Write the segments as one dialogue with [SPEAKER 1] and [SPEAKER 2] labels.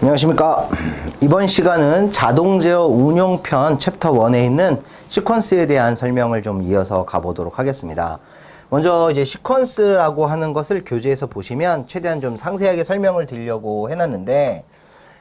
[SPEAKER 1] 안녕하십니까. 이번 시간은 자동 제어 운용편 챕터 1에 있는 시퀀스에 대한 설명을 좀 이어서 가보도록 하겠습니다. 먼저 이제 시퀀스라고 하는 것을 교재에서 보시면 최대한 좀 상세하게 설명을 드리려고 해놨는데,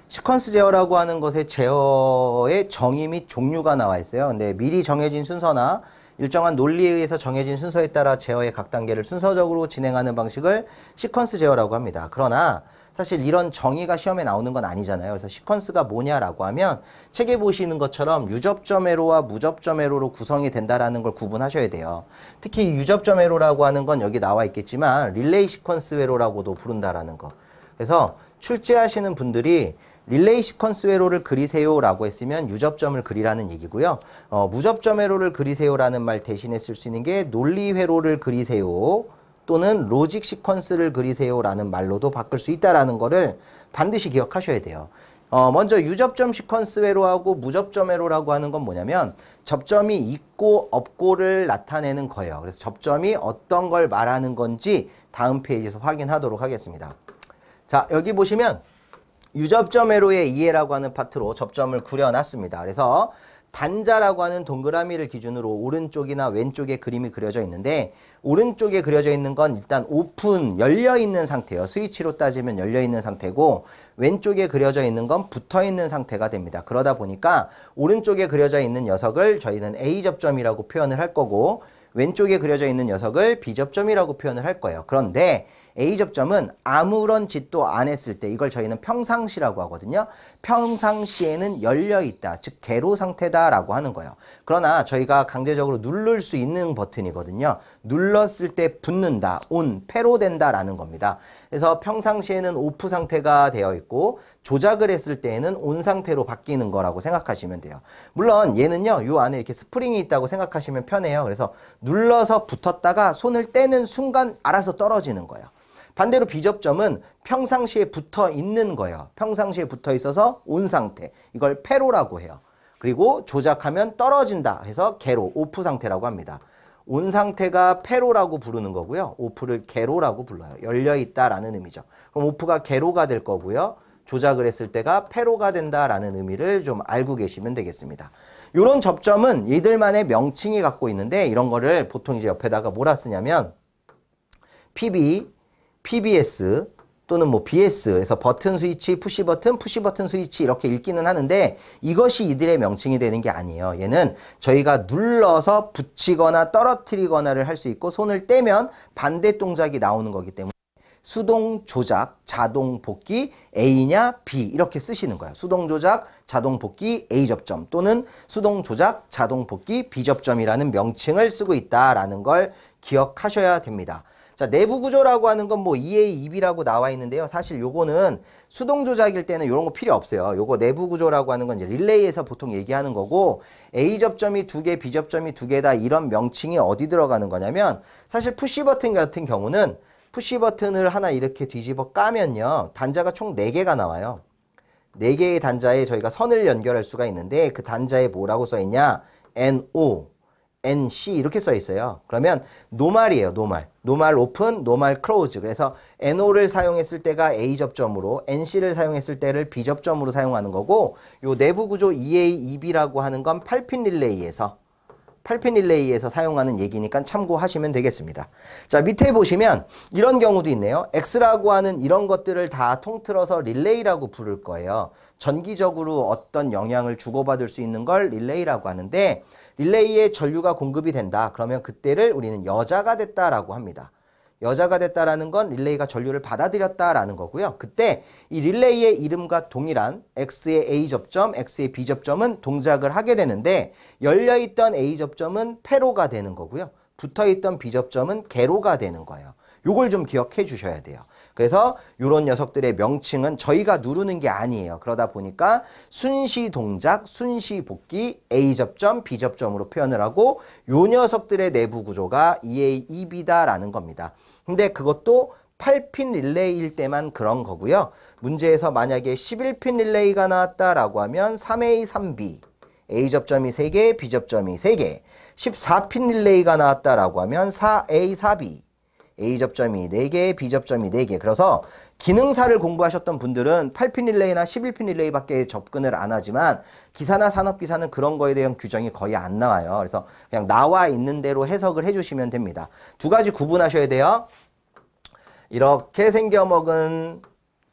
[SPEAKER 1] 시퀀스 제어라고 하는 것의 제어의 정의 및 종류가 나와 있어요. 근데 미리 정해진 순서나 일정한 논리에 의해서 정해진 순서에 따라 제어의 각 단계를 순서적으로 진행하는 방식을 시퀀스 제어라고 합니다. 그러나 사실 이런 정의가 시험에 나오는 건 아니잖아요. 그래서 시퀀스가 뭐냐라고 하면 책에 보시는 것처럼 유접점 회로와 무접점 회로로 구성이 된다라는 걸 구분하셔야 돼요. 특히 유접점 회로라고 하는 건 여기 나와 있겠지만 릴레이 시퀀스 회로라고도 부른다라는 거. 그래서 출제하시는 분들이 릴레이 시퀀스 회로를 그리세요라고 했으면 유접점을 그리라는 얘기고요. 무접점 회로를 그리세요라는 말 대신에 쓸 수 있는 게 논리 회로를 그리세요 또는 로직 시퀀스를 그리세요라는 말로도 바꿀 수 있다라는 거를 반드시 기억하셔야 돼요. 먼저 유접점 시퀀스 회로하고 무접점 회로라고 하는 건 뭐냐면 접점이 있고 없고를 나타내는 거예요. 그래서 접점이 어떤 걸 말하는 건지 다음 페이지에서 확인하도록 하겠습니다. 자, 여기 보시면 유접점 회로의 이해라고 하는 파트로 접점을 그려놨습니다. 그래서 단자라고 하는 동그라미를 기준으로 오른쪽이나 왼쪽에 그림이 그려져 있는데, 오른쪽에 그려져 있는 건 일단 오픈, 열려있는 상태예요. 스위치로 따지면 열려있는 상태고, 왼쪽에 그려져 있는 건 붙어있는 상태가 됩니다. 그러다 보니까 오른쪽에 그려져 있는 녀석을 저희는 A접점이라고 표현을 할 거고, 왼쪽에 그려져 있는 녀석을 B접점이라고 표현을 할 거예요. 그런데 A접점은 아무런 짓도 안 했을 때, 이걸 저희는 평상시라고 하거든요. 평상시에는 열려있다, 즉 개로 상태다라고 하는 거예요. 그러나 저희가 강제적으로 누를 수 있는 버튼이거든요. 눌렀을 때 붙는다, 온, 폐로 된다라는 겁니다. 그래서 평상시에는 오프 상태가 되어 있고 조작을 했을 때에는 온 상태로 바뀌는 거라고 생각하시면 돼요. 물론 얘는요, 요 안에 이렇게 스프링이 있다고 생각하시면 편해요. 그래서 눌러서 붙었다가 손을 떼는 순간 알아서 떨어지는 거예요. 반대로 B접점은 평상시에 붙어 있는 거예요. 평상시에 붙어 있어서 온 상태, 이걸 폐로라고 해요. 그리고 조작하면 떨어진다 해서 개로, 오프 상태라고 합니다. 온 상태가 폐로라고 부르는 거고요. 오프를 개로라고 불러요. 열려있다라는 의미죠. 그럼 오프가 개로가 될 거고요. 조작을 했을 때가 폐로가 된다라는 의미를 좀 알고 계시면 되겠습니다. 이런 접점은 얘들만의 명칭이 갖고 있는데, 이런 거를 보통 이제 옆에다가 뭐라 쓰냐면 PB, PBS 또는 뭐 BS, 그래서 버튼 스위치, 푸시 버튼 스위치 이렇게 읽기는 하는데, 이것이 이들의 명칭이 되는 게 아니에요. 얘는 저희가 눌러서 붙이거나 떨어뜨리거나를 할 수 있고, 손을 떼면 반대 동작이 나오는 거기 때문에 수동 조작, 자동 복귀, A냐 B 이렇게 쓰시는 거예요. 수동 조작, 자동 복귀, A접점 또는 수동 조작, 자동 복귀, B접점이라는 명칭을 쓰고 있다라는 걸 기억하셔야 됩니다. 자, 내부 구조라고 하는 건 뭐 EA, EB라고 나와 있는데요. 사실 요거는 수동 조작일 때는 요런 거 필요 없어요. 요거 내부 구조라고 하는 건 이제 릴레이에서 보통 얘기하는 거고, A접점이 2개, B접점이 2개다 이런 명칭이 어디 들어가는 거냐면, 사실 푸시 버튼 같은 경우는 푸시 버튼을 하나 이렇게 뒤집어 까면요, 단자가 총 4개가 나와요. 4개의 단자에 저희가 선을 연결할 수가 있는데, 그 단자에 뭐라고 써 있냐? NO, NC 이렇게 써 있어요. 그러면 노말이에요. 노말 오픈, 노말 클로즈. 그래서 NO를 사용했을 때가 A접점으로, NC를 사용했을 때를 B접점으로 사용하는 거고, 요 내부 구조 EA, EB라고 하는 건 8핀 릴레이에서 사용하는 얘기니까 참고하시면 되겠습니다. 자, 밑에 보시면 이런 경우도 있네요. X라고 하는 이런 것들을 다 통틀어서 릴레이라고 부를 거예요. 전기적으로 어떤 영향을 주고받을 수 있는 걸 릴레이라고 하는데, 릴레이에 전류가 공급이 된다. 그러면 그때를 우리는 여자가 됐다라고 합니다. 여자가 됐다라는 건 릴레이가 전류를 받아들였다라는 거고요. 그때 이 릴레이의 이름과 동일한 X의 A접점, X의 B접점은 동작을 하게 되는데, 열려있던 A접점은 폐로가 되는 거고요. 붙어있던 B접점은 개로가 되는 거예요. 요걸 좀 기억해 주셔야 돼요. 그래서 이런 녀석들의 명칭은 저희가 누르는 게 아니에요. 그러다 보니까 순시 동작, 순시 복귀, A접점, B접점으로 표현을 하고, 요 녀석들의 내부 구조가 EA, EB다라는 겁니다. 근데 그것도 8핀 릴레이일 때만 그런 거고요. 문제에서 만약에 11핀 릴레이가 나왔다라고 하면 3A, 3B, A접점이 3개, B접점이 3개, 14핀 릴레이가 나왔다라고 하면 4A, 4B, A 접점이 4개, B 접점이 4개. 그래서 기능사를 공부하셨던 분들은 8핀 릴레이나 11핀 릴레이밖에 접근을 안 하지만 기사나 산업기사는 그런 거에 대한 규정이 거의 안 나와요. 그래서 그냥 나와 있는 대로 해석을 해주시면 됩니다. 두 가지 구분하셔야 돼요. 이렇게 생겨먹은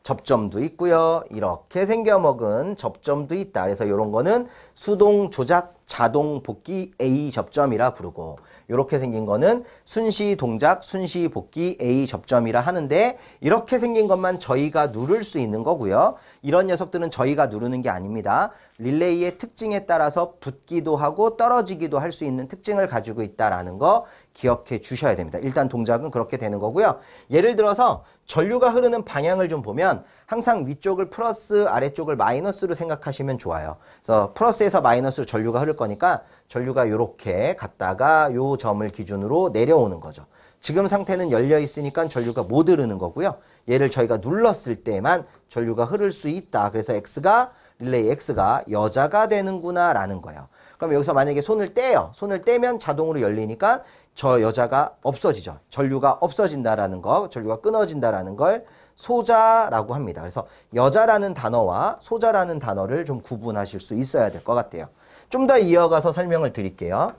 [SPEAKER 1] 접점도 있고요. 이렇게 생겨먹은 접점도 있다. 그래서 이런 거는 수동 조작 자동 복귀 A 접점이라 부르고, 이렇게 생긴 거는 순시 동작 순시 복귀 A 접점이라 하는데, 이렇게 생긴 것만 저희가 누를 수 있는 거고요. 이런 녀석들은 저희가 누르는 게 아닙니다. 릴레이의 특징에 따라서 붙기도 하고 떨어지기도 할 수 있는 특징을 가지고 있다라는 거 기억해 주셔야 됩니다. 일단 동작은 그렇게 되는 거고요. 예를 들어서 전류가 흐르는 방향을 좀 보면 항상 위쪽을 플러스 아래쪽을 마이너스로 생각하시면 좋아요. 그래서 플러스에서 마이너스로 전류가 흐를 거니까 전류가 이렇게 갔다가 요 점을 기준으로 내려오는 거죠. 지금 상태는 열려 있으니까 전류가 못 흐르는 거고요. 얘를 저희가 눌렀을 때만 전류가 흐를 수 있다. 그래서 릴레이 X가 여자가 되는구나 라는 거예요. 그럼 여기서 만약에 손을 떼요. 손을 떼면 자동으로 열리니까 저 여자가 없어지죠. 전류가 없어진다라는 거, 전류가 끊어진다라는 걸 소자라고 합니다. 그래서 여자라는 단어와 소자라는 단어를 좀 구분하실 수 있어야 될 것 같아요. 좀 더 이어가서 설명을 드릴게요.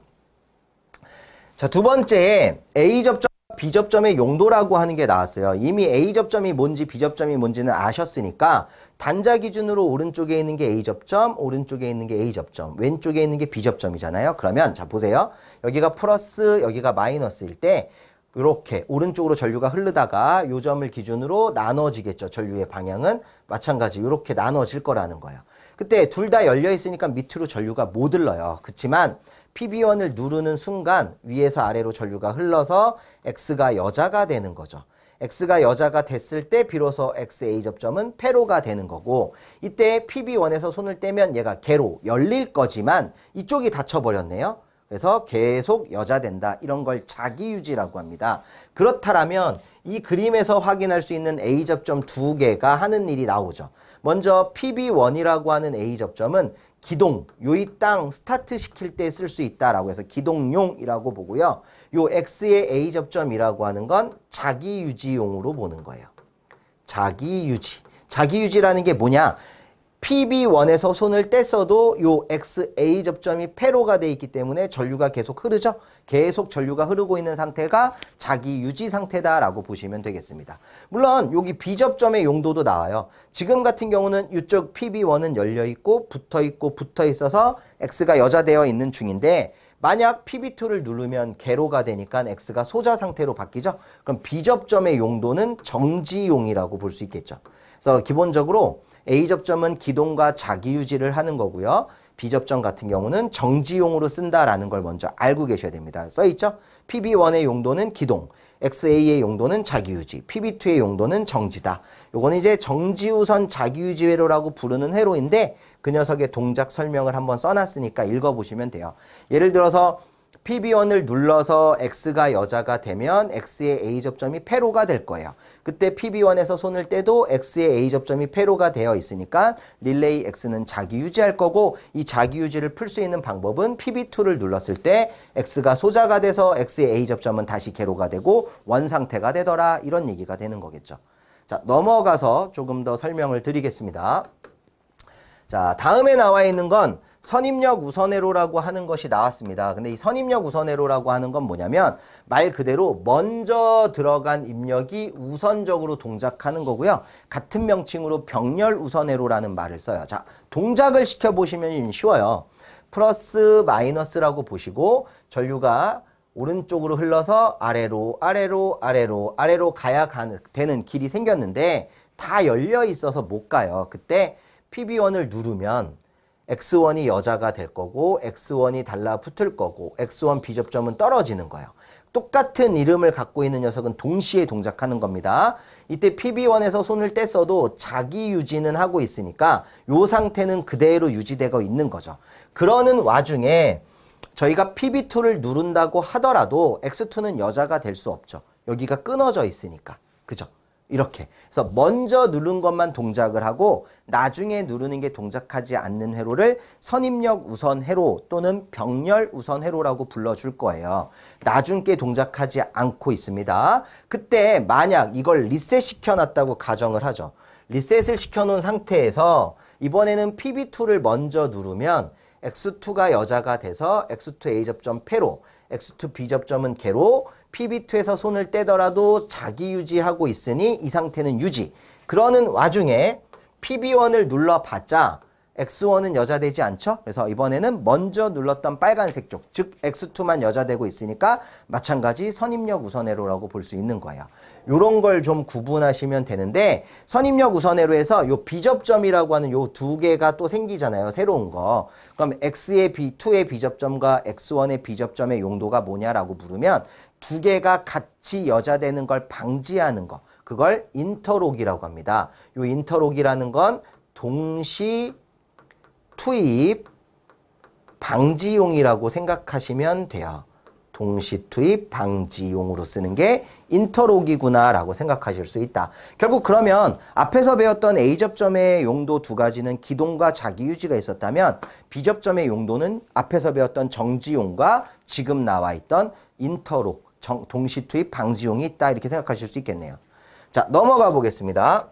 [SPEAKER 1] 자, 두 번째 A 접점, B 접점의 용도라고 하는 게 나왔어요. 이미 A 접점이 뭔지 B 접점이 뭔지는 아셨으니까 단자 기준으로 오른쪽에 있는 게 A 접점, 오른쪽에 있는 게 A 접점, 왼쪽에 있는 게 B 접점이잖아요. 그러면 자 보세요. 여기가 플러스, 여기가 마이너스일 때 이렇게 오른쪽으로 전류가 흐르다가 요 점을 기준으로 나눠지겠죠. 전류의 방향은 마찬가지 이렇게 나눠질 거라는 거예요. 그때 둘 다 열려 있으니까 밑으로 전류가 못 흘러요. 그렇지만 PB1을 누르는 순간 위에서 아래로 전류가 흘러서 X가 여자가 되는 거죠. X가 여자가 됐을 때 비로소 XA 접점은 패로가 되는 거고, 이때 PB1에서 손을 떼면 얘가 개로 열릴 거지만 이쪽이 닫혀버렸네요. 그래서 계속 여자 된다. 이런 걸 자기유지라고 합니다. 그렇다면 이 그림에서 확인할 수 있는 A 접점 두 개가 하는 일이 나오죠. 먼저 PB1이라고 하는 A 접점은 기동, 요이 땅 스타트 시킬 때 쓸 수 있다라고 해서 기동용이라고 보고요. 요 X의 A 접점이라고 하는 건 자기유지용으로 보는 거예요. 자기유지. 자기유지라는 게 뭐냐? PB1에서 손을 뗐어도 요 XA 접점이 패로가 돼 있기 때문에 전류가 계속 흐르죠. 계속 전류가 흐르고 있는 상태가 자기 유지 상태다라고 보시면 되겠습니다. 물론 여기 B 접점의 용도도 나와요. 지금 같은 경우는 이쪽 PB1은 열려 있고 붙어 있어서 X가 여자되어 있는 중인데, 만약 PB2를 누르면 개로가 되니까 X가 소자 상태로 바뀌죠. 그럼 B 접점의 용도는 정지용이라고 볼 수 있겠죠. 그래서 기본적으로 A 접점은 기동과 자기 유지를 하는 거고요. B 접점 같은 경우는 정지용으로 쓴다라는 걸 먼저 알고 계셔야 됩니다. 써있죠? PB1의 용도는 기동, XA의 용도는 자기 유지, PB2의 용도는 정지다. 요거는 이제 정지우선 자기 유지 회로라고 부르는 회로인데 그 녀석의 동작 설명을 한번 써놨으니까 읽어보시면 돼요. 예를 들어서 PB1을 눌러서 X가 여자가 되면 X의 A 접점이 패로가 될 거예요. 그때 PB1에서 손을 떼도 X의 A 접점이 패로가 되어 있으니까 릴레이 X는 자기 유지할 거고, 이 자기 유지를 풀 수 있는 방법은 PB2를 눌렀을 때 X가 소자가 돼서 X의 A 접점은 다시 개로가 되고 원 상태가 되더라, 이런 얘기가 되는 거겠죠. 자, 넘어가서 조금 더 설명을 드리겠습니다. 자, 다음에 나와 있는 건 선입력 우선회로라고 하는 것이 나왔습니다. 근데 이 선입력 우선회로라고 하는 건 뭐냐면 말 그대로 먼저 들어간 입력이 우선적으로 동작하는 거고요. 같은 명칭으로 병렬 우선회로라는 말을 써요. 자, 동작을 시켜보시면 쉬워요. 플러스 마이너스라고 보시고 전류가 오른쪽으로 흘러서 아래로 가야 되는 길이 생겼는데 다 열려 있어서 못 가요. 그때 PB1을 누르면 X1이 여자가 될 거고 X1이 달라붙을 거고 X1 B접점은 떨어지는 거예요. 똑같은 이름을 갖고 있는 녀석은 동시에 동작하는 겁니다. 이때 PB1에서 손을 뗐어도 자기 유지는 하고 있으니까 이 상태는 그대로 유지되고 있는 거죠. 그러는 와중에 저희가 PB2를 누른다고 하더라도 X2는 여자가 될 수 없죠. 여기가 끊어져 있으니까. 그죠? 이렇게. 그래서 먼저 누른 것만 동작을 하고 나중에 누르는 게 동작하지 않는 회로를 선입력 우선 회로 또는 병렬 우선 회로라고 불러줄 거예요. 나중 게 동작하지 않고 있습니다. 그때 만약 이걸 리셋 시켜놨다고 가정을 하죠. 리셋을 시켜놓은 상태에서 이번에는 PB2를 먼저 누르면 X2가 여자가 돼서 X2A 접점 폐로, X2B 접점은 개로, PB2에서 손을 떼더라도 자기 유지하고 있으니 이 상태는 유지. 그러는 와중에 PB1을 눌러봤자 X1은 여자되지 않죠? 그래서 이번에는 먼저 눌렀던 빨간색 쪽, 즉 X2만 여자되고 있으니까 마찬가지 선입력 우선회로라고 볼 수 있는 거예요. 요런 걸 좀 구분하시면 되는데 선입력 우선회로에서 요 B접점이라고 하는 요 두 개가 또 생기잖아요. 새로운 거. 그럼 X의 B2의 B접점과 X1의 B접점의 용도가 뭐냐라고 물으면 두 개가 같이 여자되는 걸 방지하는 거. 그걸 인터록이라고 합니다. 요 인터록이라는 건 동시 투입 방지용이라고 생각하시면 돼요. 동시 투입 방지용으로 쓰는 게 인터록이구나 라고 생각하실 수 있다. 결국 그러면 앞에서 배웠던 A접점의 용도 두 가지는 기동과 자기유지가 있었다면 B접점의 용도는 앞에서 배웠던 정지용과 지금 나와 있던 인터록, 동시 투입 방지용이 있다 이렇게 생각하실 수 있겠네요. 자, 넘어가 보겠습니다.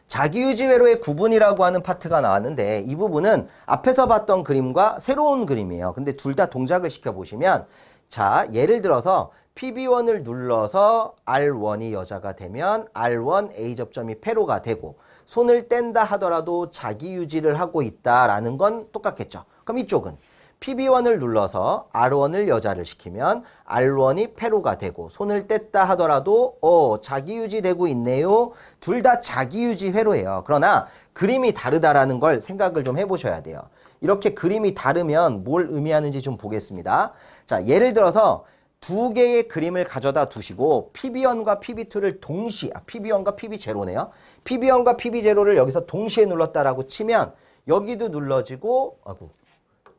[SPEAKER 1] 자기유지 회로의 구분이라고 하는 파트가 나왔는데 이 부분은 앞에서 봤던 그림과 새로운 그림이에요. 근데 둘 다 동작을 시켜보시면 자, 예를 들어서 PB1을 눌러서 R1이 여자가 되면 R1 A접점이 폐로가 되고 손을 뗀다 하더라도 자기유지를 하고 있다라는 건 똑같겠죠. 그럼 이쪽은 PB1을 눌러서 R1을 여자를 시키면 R1이 폐로가 되고 손을 뗐다 하더라도 자기유지 되고 있네요. 둘 다 자기유지 회로예요. 그러나 그림이 다르다라는 걸 생각을 좀 해보셔야 돼요. 이렇게 그림이 다르면 뭘 의미하는지 좀 보겠습니다. 자, 예를 들어서 두 개의 그림을 가져다 두시고 PB1과 PB2를 동시에 PB1과 PB0네요. PB1과 PB0를 여기서 동시에 눌렀다라고 치면 여기도 눌러지고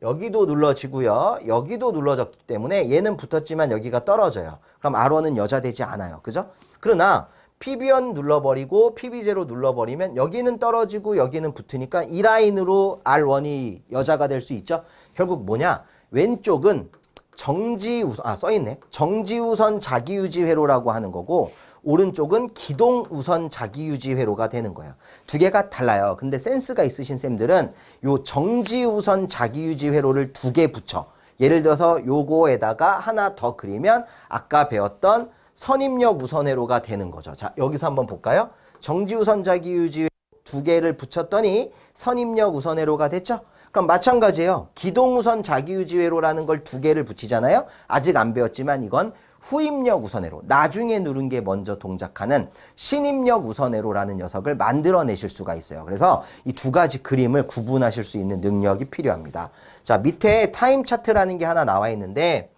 [SPEAKER 1] 여기도 눌러지고요. 여기도 눌러졌기 때문에 얘는 붙었지만 여기가 떨어져요. 그럼 R1은 여자 되지 않아요. 그죠? 그러나 PB1 눌러버리고 PB0 눌러버리면 여기는 떨어지고 여기는 붙으니까 이 라인으로 R1이 여자가 될 수 있죠. 결국 뭐냐? 왼쪽은 써있네. 정지우선 자기유지 회로라고 하는 거고 오른쪽은 기동우선 자기유지 회로가 되는 거예요. 두 개가 달라요. 근데 센스가 있으신 쌤들은 요 정지우선 자기유지 회로를 두 개 붙여. 예를 들어서 요거에다가 하나 더 그리면 아까 배웠던 선입력 우선 회로가 되는 거죠. 자, 여기서 한번 볼까요? 정지우선 자기유지 회로 두 개를 붙였더니 선입력 우선 회로가 됐죠? 그럼 마찬가지예요. 기동우선 자기유지 회로라는 걸 두 개를 붙이잖아요. 아직 안 배웠지만 이건 후입력 우선회로, 나중에 누른 게 먼저 동작하는 신입력 우선회로라는 녀석을 만들어내실 수가 있어요. 그래서 이 두 가지 그림을 구분하실 수 있는 능력이 필요합니다. 자, 밑에 타임 차트라는 게 하나 나와 있는데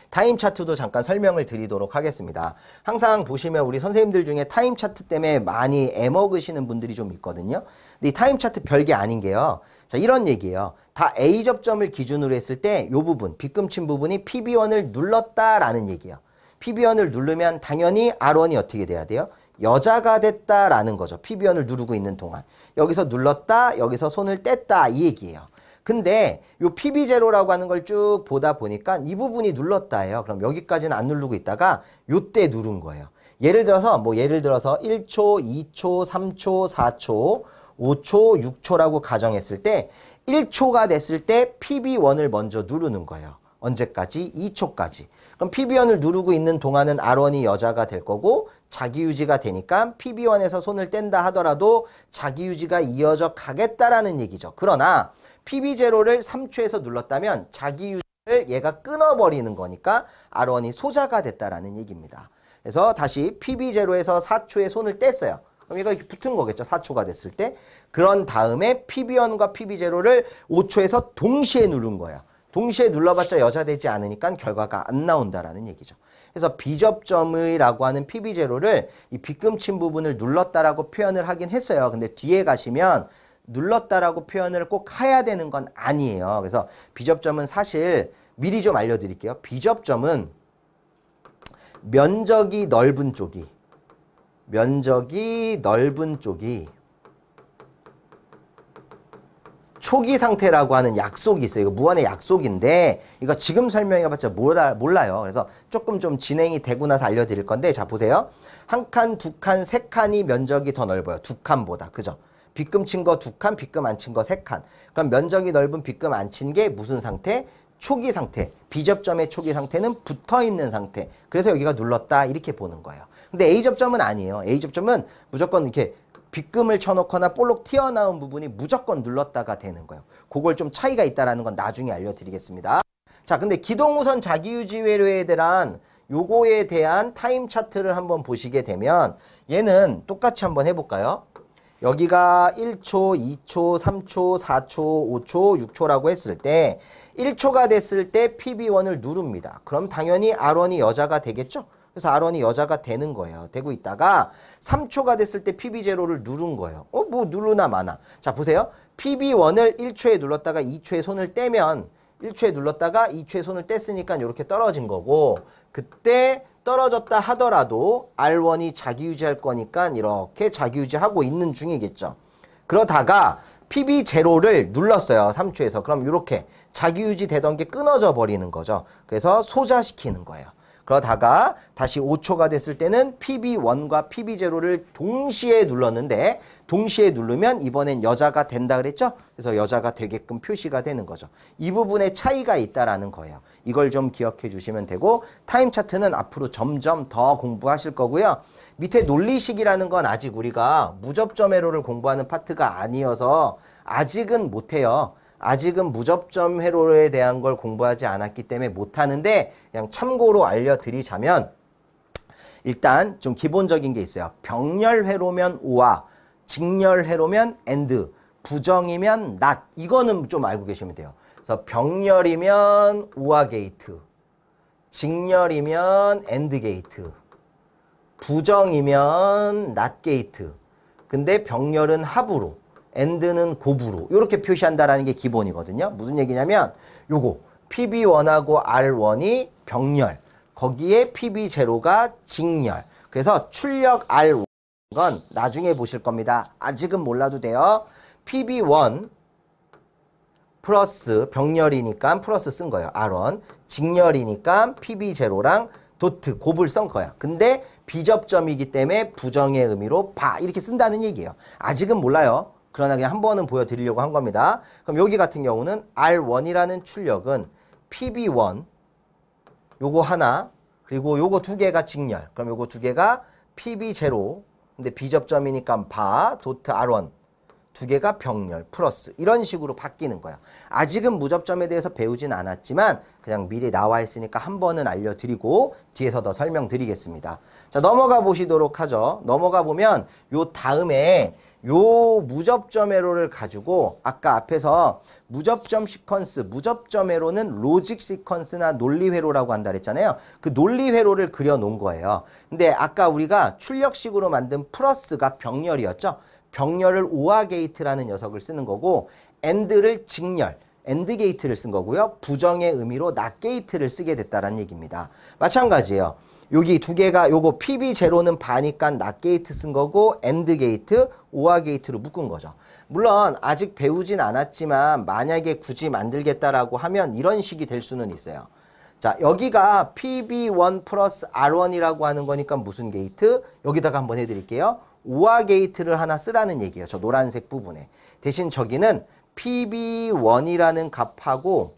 [SPEAKER 1] 타임 차트도 잠깐 설명을 드리도록 하겠습니다. 항상 보시면 우리 선생님들 중에 타임 차트 때문에 많이 애먹으시는 분들이 좀 있거든요. 근데 이 타임 차트 별게 아닌 게요. 자, 이런 얘기예요. 다 A접점을 기준으로 했을 때 이 부분, 빗금친 부분이 PB1을 눌렀다라는 얘기예요. PB1을 누르면 당연히 R1이 어떻게 돼야 돼요? 여자가 됐다라는 거죠. PB1을 누르고 있는 동안. 여기서 눌렀다, 여기서 손을 뗐다 이 얘기예요. 근데 요 PB0라고 하는 걸 쭉 보다 보니까 이 부분이 눌렀다예요. 그럼 여기까지는 안 누르고 있다가 요때 누른 거예요. 예를 들어서 1초, 2초, 3초, 4초, 5초, 6초라고 가정했을 때 1초가 됐을 때 PB1을 먼저 누르는 거예요. 언제까지? 2초까지. 그럼 PB1을 누르고 있는 동안은 R1이 여자가 될 거고 자기유지가 되니까 PB1에서 손을 뗀다 하더라도 자기유지가 이어져 가겠다라는 얘기죠. 그러나 PB0를 3초에서 눌렀다면 자기유지를 얘가 끊어버리는 거니까 R1이 소자가 됐다라는 얘기입니다. 그래서 다시 PB0에서 4초에 손을 뗐어요. 그럼 얘가 이렇게 붙은 거겠죠. 4초가 됐을 때. 그런 다음에 PB1과 PB0를 5초에서 동시에 누른 거예요. 동시에 눌러봤자 여자 되지 않으니까 결과가 안 나온다라는 얘기죠. 그래서 B접점이라고 하는 PB0를 이 빗금친 부분을 눌렀다라고 표현을 하긴 했어요. 근데 뒤에 가시면 눌렀다라고 표현을 꼭 해야 되는 건 아니에요. 그래서 B접점은 사실 미리 좀 알려드릴게요. B접점은 면적이 넓은 쪽이 면적이 넓은 쪽이 초기 상태라고 하는 약속이 있어요. 이거 무한의 약속인데 이거 지금 설명해봤자 몰라요. 그래서 조금 좀 진행이 되고 나서 알려드릴 건데 자 보세요. 한 칸, 두 칸, 세 칸이 면적이 더 넓어요. 두 칸보다. 그죠? 빗금 친 거 두 칸, 빗금 안 친 거 세 칸. 그럼 면적이 넓은 빗금 안 친 게 무슨 상태? 초기 상태. 비접점의 초기 상태는 붙어있는 상태. 그래서 여기가 눌렀다 이렇게 보는 거예요. 근데 A접점은 아니에요. A접점은 무조건 이렇게 빗금을 쳐놓거나 볼록 튀어나온 부분이 무조건 눌렀다가 되는 거예요. 그걸 좀 차이가 있다는 건 나중에 알려드리겠습니다. 자, 근데 기동우선 자기유지 회로에 대한 요거에 대한 타임 차트를 한번 보시게 되면 얘는 똑같이 한번 해볼까요? 여기가 1초, 2초, 3초, 4초, 5초, 6초라고 했을 때 1초가 됐을 때 PB1을 누릅니다. 그럼 당연히 R1이 여자가 되겠죠? 그래서 R1이 여자가 되는 거예요. 되고 있다가 3초가 됐을 때 PB0를 누른 거예요. 뭐 누르나 마나. 자, 보세요. PB1을 1초에 눌렀다가 2초에 손을 떼면 1초에 눌렀다가 2초에 손을 뗐으니까 이렇게 떨어진 거고 그때 떨어졌다 하더라도 R1이 자기유지할 거니까 이렇게 자기유지하고 있는 중이겠죠. 그러다가 PB0를 눌렀어요. 3초에서. 그럼 이렇게 자기유지 되던 게 끊어져 버리는 거죠. 그래서 소자시키는 거예요. 그러다가 다시 5초가 됐을 때는 PB1과 PB0를 동시에 눌렀는데 동시에 누르면 이번엔 여자가 된다 그랬죠? 그래서 여자가 되게끔 표시가 되는 거죠. 이 부분에 차이가 있다라는 거예요. 이걸 좀 기억해 주시면 되고 타임 차트는 앞으로 점점 더 공부하실 거고요. 밑에 논리식이라는 건 아직 우리가 무접점 회로를 공부하는 파트가 아니어서 아직은 못해요. 아직은 무접점 회로에 대한 걸 공부하지 않았기 때문에 못하는데 그냥 참고로 알려드리자면 일단 좀 기본적인 게 있어요. 병렬 회로면 오와, 직렬 회로면 and, 부정이면 not. 이거는 좀 알고 계시면 돼요. 그래서 병렬이면 오와 게이트, 직렬이면 and 게이트, 부정이면 not 게이트. 근데 병렬은 합으로 end는 곱으로 이렇게 표시한다라는 게 기본이거든요. 무슨 얘기냐면 요거 PB1하고 R1이 병렬, 거기에 PB0가 직렬. 그래서 출력 R1건 나중에 보실 겁니다. 아직은 몰라도 돼요. PB1 플러스 병렬이니까 플러스 쓴 거예요. R1 직렬이니까 PB0랑 도트, 곱을 쓴 거야. 근데 비접점이기 때문에 부정의 의미로 바 이렇게 쓴다는 얘기예요. 아직은 몰라요. 그러나 그냥 한 번은 보여드리려고 한 겁니다. 그럼 여기 같은 경우는 R1이라는 출력은 PB1 요거 하나 그리고 요거 두 개가 직렬. 그럼 요거 두 개가 PB0 근데 비접점이니까 바 도트 R1 두 개가 병렬 플러스 이런 식으로 바뀌는 거야. 아직은 무접점에 대해서 배우진 않았지만 그냥 미리 나와 있으니까 한 번은 알려드리고 뒤에서 더 설명드리겠습니다. 자, 넘어가 보시도록 하죠. 넘어가 보면 요 다음에 요 무접점 회로를 가지고 아까 앞에서 무접점 시퀀스, 무접점 회로는 로직 시퀀스나 논리 회로라고 한다 그랬잖아요. 그 논리 회로를 그려 놓은 거예요. 근데 아까 우리가 출력식으로 만든 플러스가 병렬이었죠. 병렬을 오아 게이트라는 녀석을 쓰는 거고 end를 직렬, end 게이트를 쓴 거고요. 부정의 의미로 not 게이트를 쓰게 됐다라는 얘기입니다. 마찬가지예요. 여기 두 개가 요거 PB0는 바니까 not 게이트 쓴 거고 end 게이트, 오아 게이트로 묶은 거죠. 물론 아직 배우진 않았지만 만약에 굳이 만들겠다라고 하면 이런 식이 될 수는 있어요. 자, 여기가 PB1 플러스 R1이라고 하는 거니까 무슨 게이트? 여기다가 한번 해드릴게요. 오아 게이트를 하나 쓰라는 얘기예요. 저 노란색 부분에. 대신 저기는 PB1이라는 값하고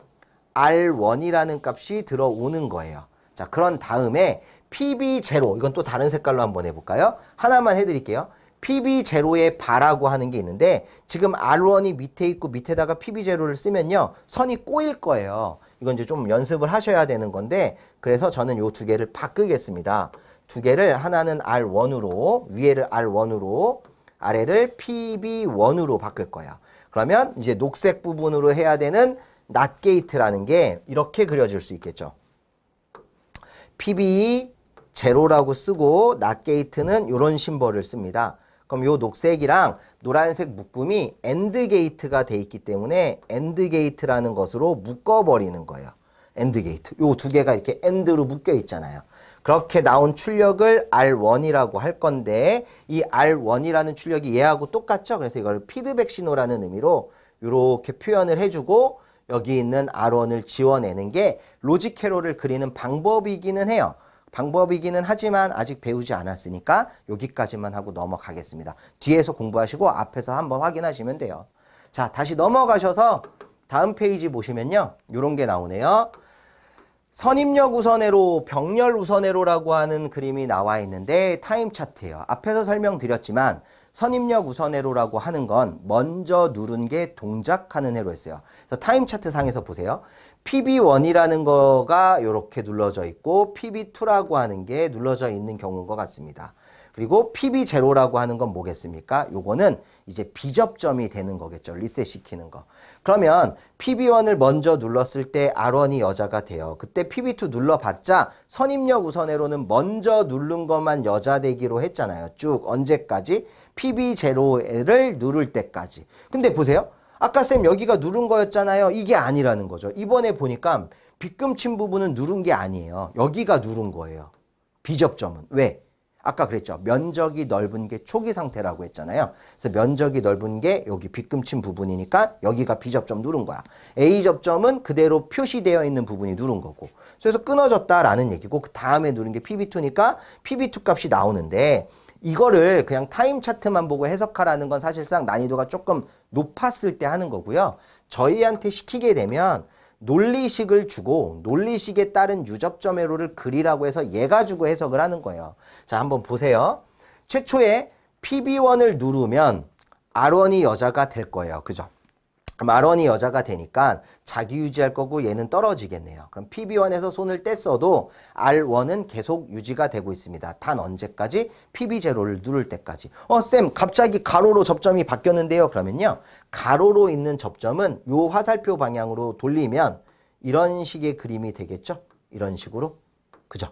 [SPEAKER 1] R1이라는 값이 들어오는 거예요. 자, 그런 다음에 PB0, 이건 또 다른 색깔로 한번 해볼까요? 하나만 해드릴게요. PB0의 바라고 하는 게 있는데 지금 R1이 밑에 있고 밑에다가 PB0를 쓰면요. 선이 꼬일 거예요. 이건 이제 좀 연습을 하셔야 되는 건데 그래서 저는 요 두 개를 바꾸겠습니다. 두 개를 하나는 R1으로 위에를 R1으로 아래를 PB1으로 바꿀 거예요. 그러면 이제 녹색 부분으로 해야 되는 not gate라는 게 이렇게 그려질 수 있겠죠. PB0라고 쓰고 not gate는 이런 심벌을 씁니다. 그럼 요 녹색이랑 노란색 묶음이 AND 게이트가 돼 있기 때문에 AND 게이트라는 것으로 묶어버리는 거예요. AND 게이트. 요 두 개가 이렇게 AND로 묶여 있잖아요. 그렇게 나온 출력을 R1이라고 할 건데 이 R1이라는 출력이 얘하고 똑같죠? 그래서 이걸 피드백 신호라는 의미로 이렇게 표현을 해주고 여기 있는 R1을 지워내는 게 로직 회로를 그리는 방법이기는 해요. 방법이기는 하지만 아직 배우지 않았으니까 여기까지만 하고 넘어가겠습니다. 뒤에서 공부하시고 앞에서 한번 확인하시면 돼요. 자, 다시 넘어가셔서 다음 페이지 보시면요. 이런 게 나오네요. 선입력 우선회로, 병렬 우선회로라고 하는 그림이 나와 있는데 타임 차트예요. 앞에서 설명드렸지만 선입력 우선회로라고 하는 건 먼저 누른 게 동작하는 회로였어요. 그래서 타임 차트 상에서 보세요. PB1이라는 거가 이렇게 눌러져 있고 PB2라고 하는 게 눌러져 있는 경우인 것 같습니다. 그리고 PB0라고 하는 건 뭐겠습니까? 요거는 이제 비접점이 되는 거겠죠. 리셋 시키는 거. 그러면 PB1을 먼저 눌렀을 때 R1이 여자가 돼요. 그때 PB2 눌러봤자 선입력 우선회로는 먼저 누른 것만 여자 되기로 했잖아요. 쭉 언제까지? PB0를 누를 때까지. 근데 보세요. 아까 쌤 여기가 누른 거였잖아요. 이게 아니라는 거죠. 이번에 보니까 빗금친 부분은 누른 게 아니에요. 여기가 누른 거예요. 비접점은. 왜? 아까 그랬죠. 면적이 넓은 게 초기 상태라고 했잖아요. 그래서 면적이 넓은 게 여기 빗금친 부분이니까 여기가 B접점 누른 거야. A접점은 그대로 표시되어 있는 부분이 누른 거고. 그래서 끊어졌다라는 얘기고 그 다음에 누른 게 PB2니까 PB2 값이 나오는데 이거를 그냥 타임 차트만 보고 해석하라는 건 사실상 난이도가 조금 높았을 때 하는 거고요. 저희한테 시키게 되면 논리식을 주고 논리식에 따른 유접점 회로를 그리라고 해서 얘 가지고 해석을 하는 거예요. 자, 한번 보세요. 최초에 PB1을 누르면 R1이 여자가 될 거예요. 그죠? 그럼 R1이 여자가 되니까 자기 유지할 거고 얘는 떨어지겠네요. 그럼 PB1에서 손을 뗐어도 R1은 계속 유지가 되고 있습니다. 단 언제까지? PB0를 누를 때까지. 쌤 갑자기 가로로 접점이 바뀌었는데요. 그러면요. 가로로 있는 접점은 요 화살표 방향으로 돌리면 이런 식의 그림이 되겠죠? 이런 식으로. 그죠?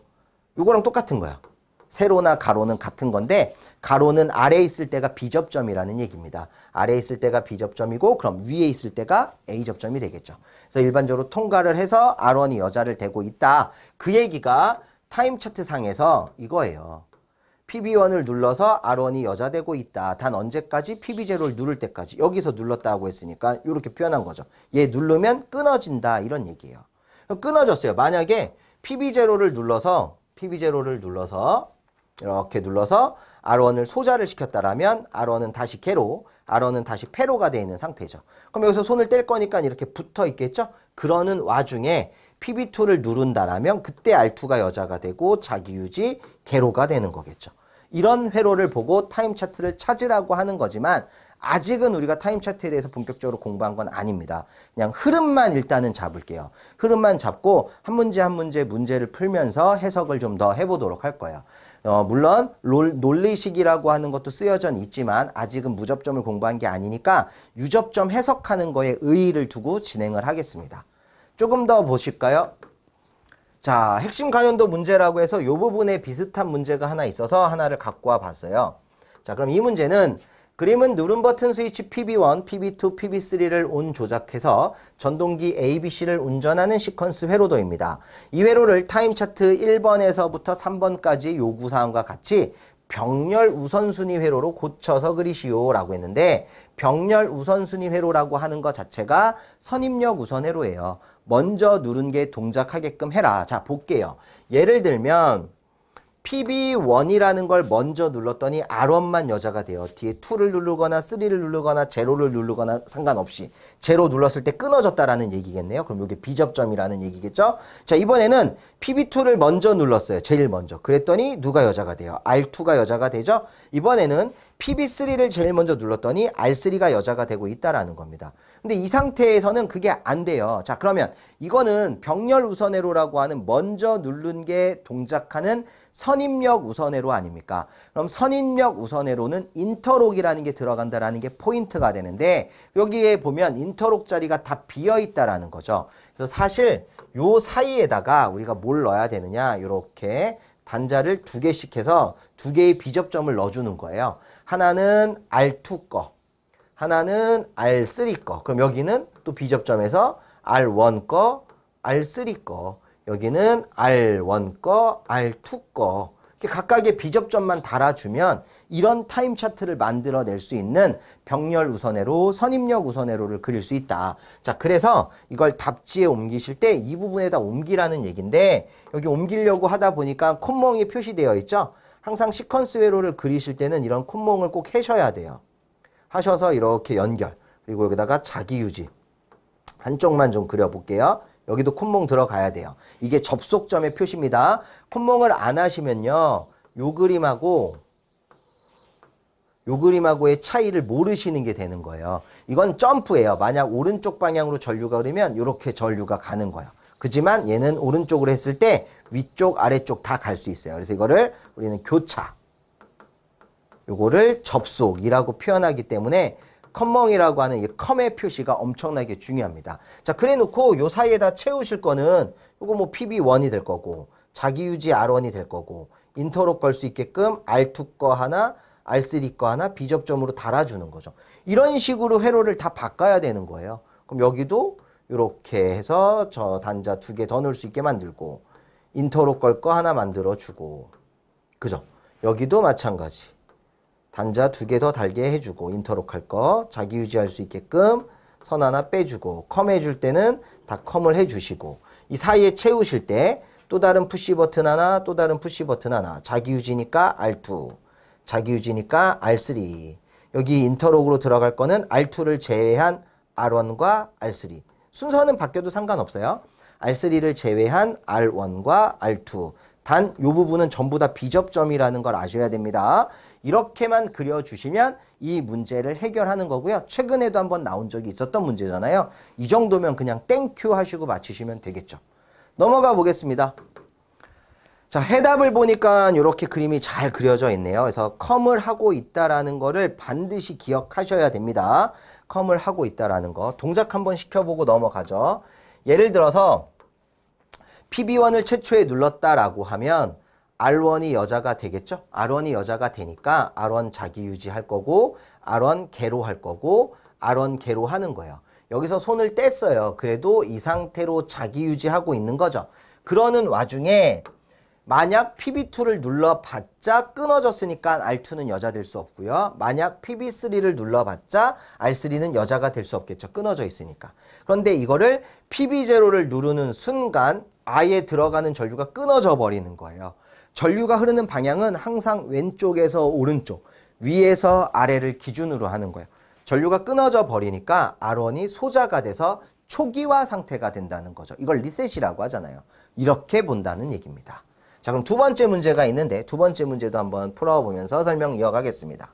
[SPEAKER 1] 요거랑 똑같은 거야. 세로나 가로는 같은 건데 가로는 아래에 있을 때가 B접점이라는 얘기입니다. 아래에 있을 때가 B접점이고 그럼 위에 있을 때가 A접점이 되겠죠. 그래서 일반적으로 통과를 해서 R1이 여자를 되고 있다. 그 얘기가 타임 차트 상에서 이거예요. PB1을 눌러서 R1이 여자 되고 있다. 단 언제까지? PB0를 누를 때까지. 여기서 눌렀다고 했으니까 이렇게 표현한 거죠. 얘 누르면 끊어진다 이런 얘기예요. 끊어졌어요. 만약에 PB0를 눌러서 이렇게 눌러서 R1을 소자를 시켰다라면 R1은 다시 개로, R1은 다시 패로가 되어 있는 상태죠. 그럼 여기서 손을 뗄 거니까 이렇게 붙어 있겠죠? 그러는 와중에 PB2를 누른다라면 그때 R2가 여자가 되고 자기 유지 개로가 되는 거겠죠. 이런 회로를 보고 타임 차트를 찾으라고 하는 거지만 아직은 우리가 타임 차트에 대해서 본격적으로 공부한 건 아닙니다. 그냥 흐름만 일단은 잡을게요. 흐름만 잡고 한 문제 한 문제 문제를 풀면서 해석을 좀 더 해보도록 할 거예요. 물론 논리식이라고 하는 것도 쓰여져 있지만 아직은 무접점을 공부한 게 아니니까 유접점 해석하는 거에 의의를 두고 진행을 하겠습니다. 조금 더 보실까요? 자, 핵심 관련도 문제라고 해서 이 부분에 비슷한 문제가 하나 있어서 하나를 갖고 와 봤어요. 자, 그럼 이 문제는 그림은 누른 버튼 스위치 PB1, PB2, PB3를 온 조작해서 전동기 ABC를 운전하는 시퀀스 회로도입니다. 이 회로를 타임 차트 1번에서부터 3번까지 요구사항과 같이 병렬 우선순위 회로로 고쳐서 그리시오 라고 했는데 병렬 우선순위 회로라고 하는 것 자체가 선입력 우선 회로예요. 먼저 누른 게 동작하게끔 해라. 자, 볼게요. 예를 들면 PB1이라는 걸 먼저 눌렀더니 R1만 여자가 돼요. 뒤에 2를 누르거나 3를 누르거나 0를 누르거나 상관없이 0 눌렀을 때 끊어졌다라는 얘기겠네요. 그럼 이게 B접점이라는 얘기겠죠? 자, 이번에는 PB2를 먼저 눌렀어요. 제일 먼저. 그랬더니 누가 여자가 돼요? R2가 여자가 되죠? 이번에는 PB3를 제일 먼저 눌렀더니 R3가 여자가 되고 있다라는 겁니다. 근데 이 상태에서는 그게 안 돼요. 자, 그러면 이거는 병렬 우선회로라고 하는 먼저 누른 게 동작하는 선입력 우선회로 아닙니까? 그럼 선입력 우선회로는 인터록이라는 게 들어간다라는 게 포인트가 되는데 여기에 보면 인터록 자리가 다 비어 있다라는 거죠. 그래서 사실 요 사이에다가 우리가 뭘 넣어야 되느냐? 이렇게 단자를 2개씩 해서 2개의 비접점을 넣어주는 거예요. 하나는 R2 거, 하나는 R3 거. 그럼 여기는 또 비접점에서 R1 거, R3 거 여기는 R1 거, R2 거. 이렇게 각각의 비접점만 달아주면 이런 타임 차트를 만들어낼 수 있는 병렬 우선회로, 선입력 우선회로를 그릴 수 있다. 자, 그래서 이걸 답지에 옮기실 때 이 부분에다 옮기라는 얘기인데 여기 옮기려고 하다 보니까 콧멍이 표시되어 있죠. 항상 시퀀스 회로를 그리실 때는 이런 콧멍을 꼭 하셔야 돼요. 하셔서 이렇게 연결, 그리고 여기다가 자기 유지. 한쪽만 좀 그려볼게요. 여기도 콧멍 들어가야 돼요. 이게 접속점의 표시입니다. 콧멍을 안 하시면요. 요 그림하고의 차이를 모르시는 게 되는 거예요. 이건 점프예요. 만약 오른쪽 방향으로 전류가 흐르면 이렇게 전류가 가는 거예요. 그지만 얘는 오른쪽으로 했을 때 위쪽, 아래쪽 다 갈 수 있어요. 그래서 이거를 우리는 교차, 요거를 접속이라고 표현하기 때문에 컴멍이라고 하는 이 컴의 표시가 엄청나게 중요합니다. 자, 그래 놓고 요 사이에다 채우실 거는 요거 뭐 PB1이 될 거고 자기 유지 R1이 될 거고 인터로 걸 수 있게끔 R2 거 하나, R3 거 하나 비접점으로 달아주는 거죠. 이런 식으로 회로를 다 바꿔야 되는 거예요. 그럼 여기도 이렇게 해서 저 단자 2개 더 넣을 수 있게 만들고 인터로 걸 거 하나 만들어주고 그죠? 여기도 마찬가지. 단자 2개 더 달게 해주고 인터록 할 거 자기 유지할 수 있게끔 선 하나 빼주고 컴 해줄 때는 다 컴을 해주시고 이 사이에 채우실 때 또 다른 푸시 버튼 하나 또 다른 푸시 버튼 하나 자기 유지니까 R2 자기 유지니까 R3 여기 인터록으로 들어갈 거는 R2를 제외한 R1과 R3 순서는 바뀌어도 상관없어요. R3를 제외한 R1과 R2 단 이 부분은 전부 다 비접점이라는 걸 아셔야 됩니다. 이렇게만 그려주시면 이 문제를 해결하는 거고요. 최근에도 한번 나온 적이 있었던 문제잖아요. 이 정도면 그냥 땡큐 하시고 맞히시면 되겠죠. 넘어가 보겠습니다. 자, 해답을 보니까 이렇게 그림이 잘 그려져 있네요. 그래서 컴을 하고 있다라는 거를 반드시 기억하셔야 됩니다. 컴을 하고 있다라는 거. 동작 한번 시켜보고 넘어가죠. 예를 들어서 PB1을 최초에 눌렀다라고 하면 R1이 여자가 되겠죠? R1이 여자가 되니까 R1 자기 유지할 거고 R1 개로 할 거고 R1 개로 하는 거예요. 여기서 손을 뗐어요. 그래도 이 상태로 자기 유지하고 있는 거죠. 그러는 와중에 만약 PB2를 눌러봤자 끊어졌으니까 R2는 여자 될 수 없고요. 만약 PB3를 눌러봤자 R3는 여자가 될 수 없겠죠. 끊어져 있으니까. 그런데 이거를 PB0를 누르는 순간 아예 들어가는 전류가 끊어져 버리는 거예요. 전류가 흐르는 방향은 항상 왼쪽에서 오른쪽, 위에서 아래를 기준으로 하는 거예요. 전류가 끊어져 버리니까 R1이 소자가 돼서 초기화 상태가 된다는 거죠. 이걸 리셋이라고 하잖아요. 이렇게 본다는 얘기입니다. 자, 그럼 두 번째 문제가 있는데 두 번째 문제도 한번 풀어보면서 설명 이어가겠습니다.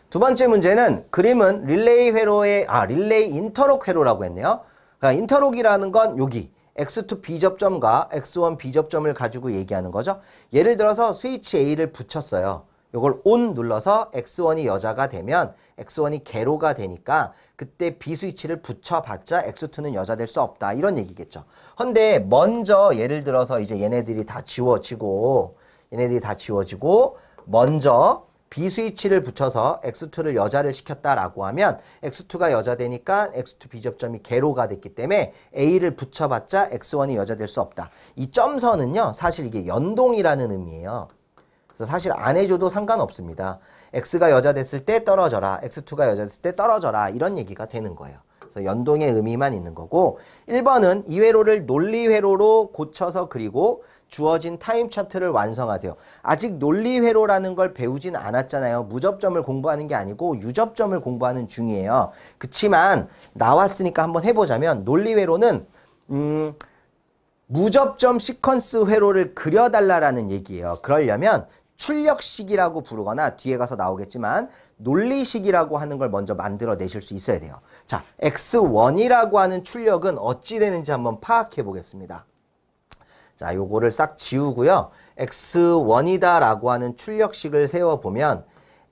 [SPEAKER 1] 두 번째 문제는 그림은 릴레이 인터록 회로라고 했네요. 그러니까 인터록이라는 건 여기 X2 B접점과 X1 B접점을 가지고 얘기하는 거죠. 예를 들어서 스위치 A를 붙였어요. 이걸 ON 눌러서 X1이 여자가 되면 X1이 개로가 되니까 그때 B 스위치를 붙여봤자 X2는 여자 될 수 없다. 이런 얘기겠죠. 근데 먼저 예를 들어서 이제 얘네들이 다 지워지고 먼저 B 스위치를 붙여서 X2를 여자를 시켰다라고 하면 X2가 여자 되니까 X2 B접점이 개로가 됐기 때문에 A를 붙여봤자 X1이 여자 될 수 없다. 이 점선은요. 사실 이게 연동이라는 의미예요. 그래서 사실 안 해줘도 상관없습니다. X가 여자 됐을 때 떨어져라. X2가 여자 됐을 때 떨어져라. 이런 얘기가 되는 거예요. 그래서 연동의 의미만 있는 거고 1번은 이 회로를 논리회로로 고쳐서 그리고 주어진 타임 차트를 완성하세요. 아직 논리회로라는 걸 배우진 않았잖아요. 무접점을 공부하는 게 아니고 유접점을 공부하는 중이에요. 그치만 나왔으니까 한번 해보자면 논리회로는 무접점 시퀀스 회로를 그려달라는 얘기예요. 그러려면 출력식이라고 부르거나 뒤에 가서 나오겠지만 논리식이라고 하는 걸 먼저 만들어내실 수 있어야 돼요. 자, X1이라고 하는 출력은 어찌 되는지 한번 파악해 보겠습니다. 자, 요거를 싹 지우고요. X1이다 라고 하는 출력식을 세워보면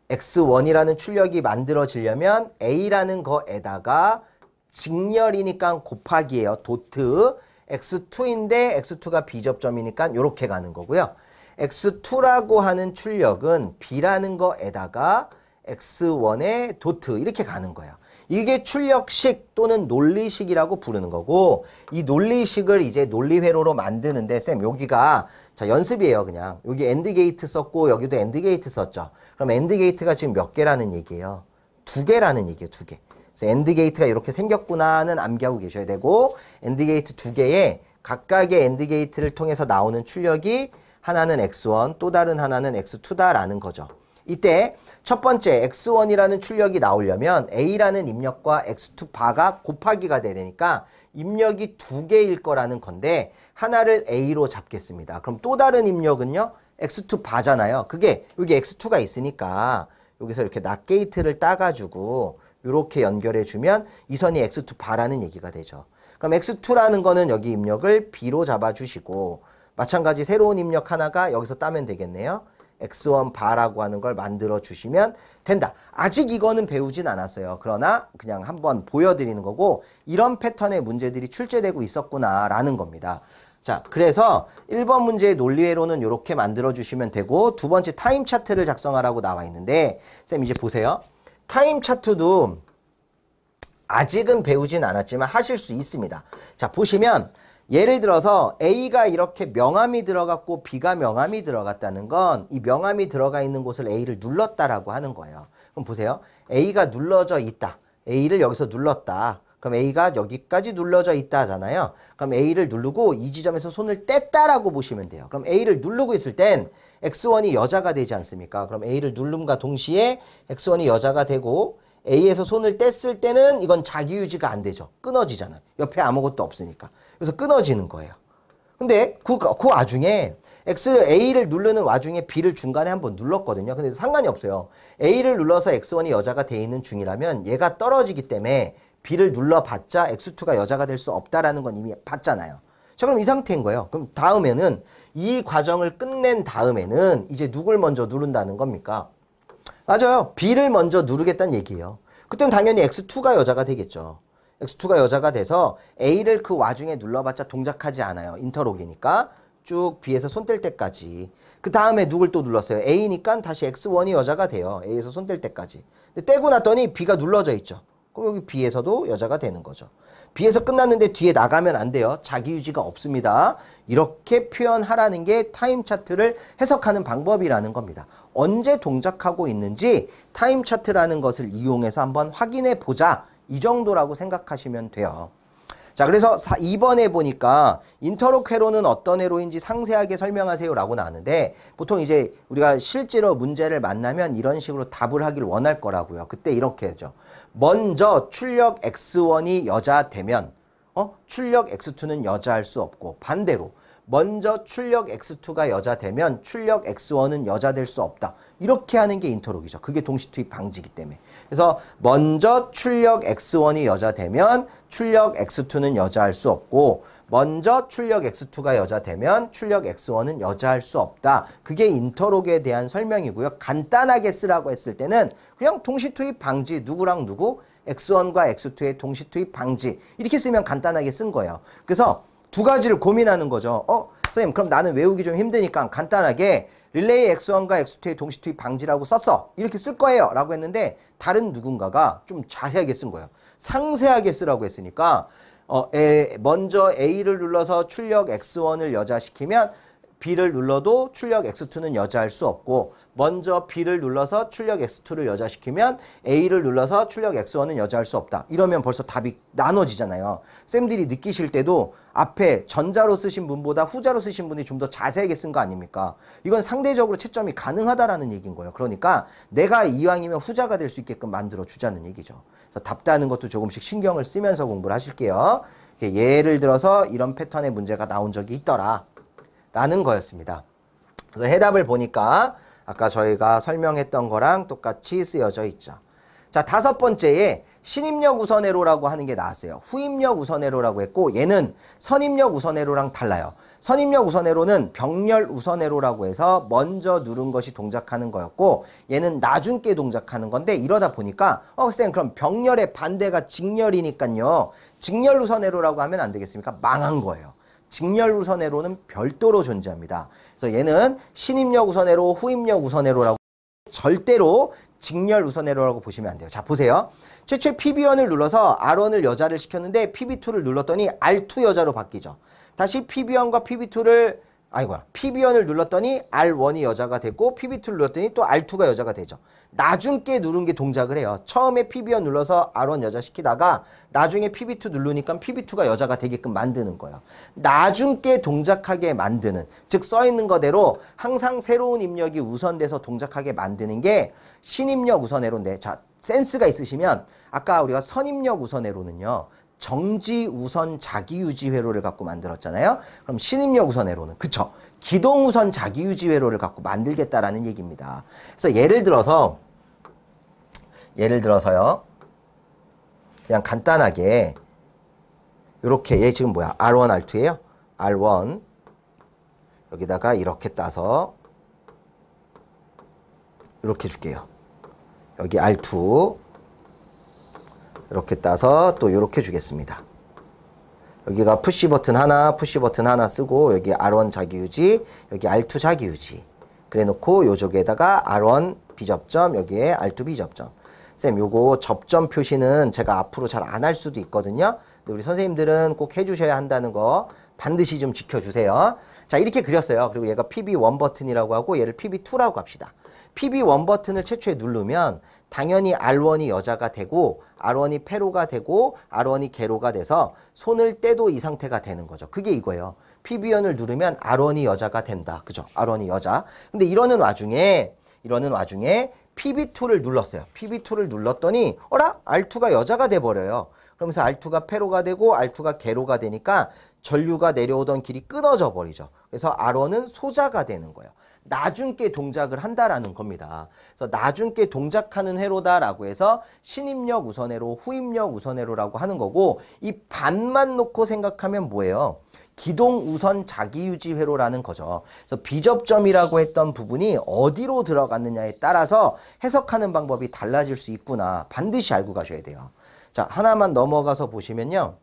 [SPEAKER 1] X1이라는 출력이 만들어지려면 A라는 거에다가 직렬이니까 곱하기예요. 도트. X2인데 X2가 B접점이니까 이렇게 가는 거고요. X2라고 하는 출력은 B라는 거에다가 X1의 도트 이렇게 가는 거예요. 이게 출력식 또는 논리식이라고 부르는 거고, 이 논리식을 이제 논리회로로 만드는데, 쌤, 여기가, 자, 연습이에요, 그냥. 여기 엔드 게이트 썼고, 여기도 엔드 게이트 썼죠. 그럼 엔드 게이트가 지금 몇 개라는 얘기예요? 2개라는 얘기예요, 2개. 그래서 엔드 게이트가 이렇게 생겼구나는 암기하고 계셔야 되고, 엔드 게이트 2개에 각각의 엔드 게이트를 통해서 나오는 출력이 하나는 x1, 또 다른 하나는 x2다라는 거죠. 이때 첫 번째 x1이라는 출력이 나오려면 a라는 입력과 x2 바가 곱하기가 돼야 되니까 입력이 2개일 거라는 건데 하나를 a로 잡겠습니다. 그럼 또 다른 입력은요? x2 바잖아요. 그게 여기 x2가 있으니까 여기서 이렇게 낫 게이트를 따가지고 이렇게 연결해 주면 이 선이 x2 바라는 얘기가 되죠. 그럼 x2라는 거는 여기 입력을 b로 잡아주시고 마찬가지 새로운 입력 하나가 여기서 따면 되겠네요. x1 바라고 하는 걸 만들어 주시면 된다. 아직 이거는 배우진 않았어요. 그러나 그냥 한번 보여드리는 거고 이런 패턴의 문제들이 출제되고 있었구나 라는 겁니다. 자, 그래서 1번 문제의 논리회로는 이렇게 만들어 주시면 되고 두 번째 타임 차트를 작성하라고 나와 있는데 쌤 이제 보세요. 타임 차트도 아직은 배우진 않았지만 하실 수 있습니다. 자, 보시면 예를 들어서 A가 이렇게 명암이 들어갔고 B가 명암이 들어갔다는 건 이 명암이 들어가 있는 곳을 A를 눌렀다라고 하는 거예요. 그럼 보세요. A가 눌러져 있다. A를 여기서 눌렀다. 그럼 A가 여기까지 눌러져 있다 하잖아요. 그럼 A를 누르고 이 지점에서 손을 뗐다라고 보시면 돼요. 그럼 A를 누르고 있을 땐 X1이 여자가 되지 않습니까? 그럼 A를 누름과 동시에 X1이 여자가 되고 A에서 손을 뗐을 때는 이건 자기 유지가 안 되죠. 끊어지잖아요. 옆에 아무것도 없으니까. 그래서 끊어지는 거예요. 근데 그 와중에 A를 누르는 와중에 B를 중간에 한번 눌렀거든요. 근데 상관이 없어요. A를 눌러서 X1이 여자가 돼 있는 중이라면 얘가 떨어지기 때문에 B를 눌러봤자 X2가 여자가 될 수 없다라는 건 이미 봤잖아요. 자, 그럼 이 상태인 거예요. 그럼 다음에는 이 과정을 끝낸 다음에는 이제 누굴 먼저 누른다는 겁니까? 맞아요. B를 먼저 누르겠다는 얘기예요. 그땐 당연히 X2가 여자가 되겠죠. X2가 여자가 돼서 A를 그 와중에 눌러봤자 동작하지 않아요. 인터록이니까 쭉 B에서 손 뗄 때까지. 그 다음에 누굴 또 눌렀어요? A니까 다시 X1이 여자가 돼요. A에서 손 뗄 때까지. 근데 떼고 났더니 B가 눌러져 있죠. 그럼 여기 B에서도 여자가 되는 거죠. B에서 끝났는데 뒤에 나가면 안 돼요. 자기 유지가 없습니다. 이렇게 표현하라는 게 타임 차트를 해석하는 방법이라는 겁니다. 언제 동작하고 있는지 타임 차트라는 것을 이용해서 한번 확인해 보자. 이 정도라고 생각하시면 돼요. 자, 그래서 2번에 보니까 인터록 회로는 어떤 회로인지 상세하게 설명하세요 라고 나왔는데 보통 이제 우리가 실제로 문제를 만나면 이런 식으로 답을 하길 원할 거라고요. 그때 이렇게 하죠. 먼저 출력 X1이 여자 되면 출력 X2는 여자할 수 없고 반대로 먼저 출력 X2가 여자 되면 출력 X1은 여자 될 수 없다. 이렇게 하는 게 인터록이죠. 그게 동시 투입 방지이기 때문에. 그래서 먼저 출력 X1이 여자 되면 출력 X2는 여자할 수 없고 먼저 출력 X2가 여자 되면 출력 X1은 여자할 수 없다. 그게 인터록에 대한 설명이고요. 간단하게 쓰라고 했을 때는 그냥 동시 투입 방지 누구랑 누구? X1과 X2의 동시 투입 방지 이렇게 쓰면 간단하게 쓴 거예요. 그래서 두 가지를 고민하는 거죠. 선생님 그럼 나는 외우기 좀 힘드니까 간단하게 릴레이 X1과 X2의 동시 투입 방지라고 썼어. 이렇게 쓸 거예요. 라고 했는데 다른 누군가가 좀 자세하게 쓴 거예요. 상세하게 쓰라고 했으니까 먼저 A를 눌러서 출력 X1을 여자시키면 B를 눌러도 출력 X2는 여자할 수 없고 먼저 B를 눌러서 출력 X2를 여자시키면 A를 눌러서 출력 X1은 여자할 수 없다. 이러면 벌써 답이 나눠지잖아요. 쌤들이 느끼실 때도 앞에 전자로 쓰신 분보다 후자로 쓰신 분이 좀 더 자세하게 쓴 거 아닙니까? 이건 상대적으로 채점이 가능하다라는 얘기인 거예요. 그러니까 내가 이왕이면 후자가 될 수 있게끔 만들어 주자는 얘기죠. 그래서 답다는 것도 조금씩 신경을 쓰면서 공부를 하실게요. 예를 들어서 이런 패턴의 문제가 나온 적이 있더라. 라는 거였습니다. 그래서 해답을 보니까 아까 저희가 설명했던 거랑 똑같이 쓰여져 있죠. 자, 다섯 번째에 신입력 우선회로라고 하는 게 나왔어요. 후입력 우선회로라고 했고 얘는 선입력 우선회로랑 달라요. 선입력 우선회로는 병렬 우선회로라고 해서 먼저 누른 것이 동작하는 거였고 얘는 나중 게 동작하는 건데 이러다 보니까 쌤 그럼 병렬의 반대가 직렬이니까요. 직렬 우선회로라고 하면 안 되겠습니까? 망한 거예요. 직렬 우선회로는 별도로 존재합니다. 그래서 얘는 신입력 우선회로, 후입력 우선회로라고 절대로 직렬 우선 회로라고 보시면 안 돼요. 자, 보세요. 최초에 PB1을 눌러서 R1을 여자를 시켰는데 PB2를 눌렀더니 R2 여자로 바뀌죠. 다시 PB1과 PB2를 PB1을 눌렀더니 R1이 여자가 되고 PB2를 눌렀더니 또 R2가 여자가 되죠. 나중께 누른 게 동작을 해요. 처음에 PB1 눌러서 R1 여자 시키다가 나중에 PB2 누르니까 PB2가 여자가 되게끔 만드는 거예요. 나중께 동작하게 만드는, 즉 써있는 거대로 항상 새로운 입력이 우선돼서 동작하게 만드는 게 신입력 우선회로인데, 자, 센스가 있으시면 아까 우리가 선입력 우선회로는요, 정지 우선 자기유지 회로를 갖고 만들었잖아요. 그럼 신입력 우선 회로는, 그쵸, 기동 우선 자기유지 회로를 갖고 만들겠다라는 얘기입니다. 그래서 예를 들어서요, 그냥 간단하게 요렇게, 얘 지금 뭐야, R1, R2예요. R1 여기다가 이렇게 따서 이렇게 줄게요. 여기 R2 이렇게 따서 또 이렇게 주겠습니다. 여기가 푸시 버튼 하나 쓰고, 여기 R1 자기유지, 여기 R2 자기유지. 그래 놓고 요쪽에다가 R1 B접점, 여기에 R2 B접점. 쌤, 요거 접점 표시는 제가 앞으로 잘 안 할 수도 있거든요. 근데 우리 선생님들은 꼭 해주셔야 한다는 거 반드시 좀 지켜주세요. 자, 이렇게 그렸어요. 그리고 얘가 PB1 버튼이라고 하고 얘를 PB2라고 합시다. PB1 버튼을 최초에 누르면 당연히 R1이 여자가 되고 R1이 페로가 되고 R1이 게로가 돼서 손을 떼도 이 상태가 되는 거죠. 그게 이거예요. PB1을 누르면 R1이 여자가 된다. 그죠? R1이 여자. 근데 이러는 와중에 PB2를 눌렀어요. PB2를 눌렀더니 어라? R2가 여자가 돼버려요. 그러면서 R2가 페로가 되고 R2가 게로가 되니까 전류가 내려오던 길이 끊어져 버리죠. 그래서 R1은 소자가 되는 거예요. 나중께 동작을 한다라는 겁니다. 그래서 나중께 동작하는 회로다라고 해서 신입력 우선회로, 후입력 우선회로라고 하는 거고, 이 반만 놓고 생각하면 뭐예요? 기동 우선 자기유지 회로라는 거죠. 그래서 비접점이라고 했던 부분이 어디로 들어갔느냐에 따라서 해석하는 방법이 달라질 수 있구나. 반드시 알고 가셔야 돼요. 자, 하나만 넘어가서 보시면요.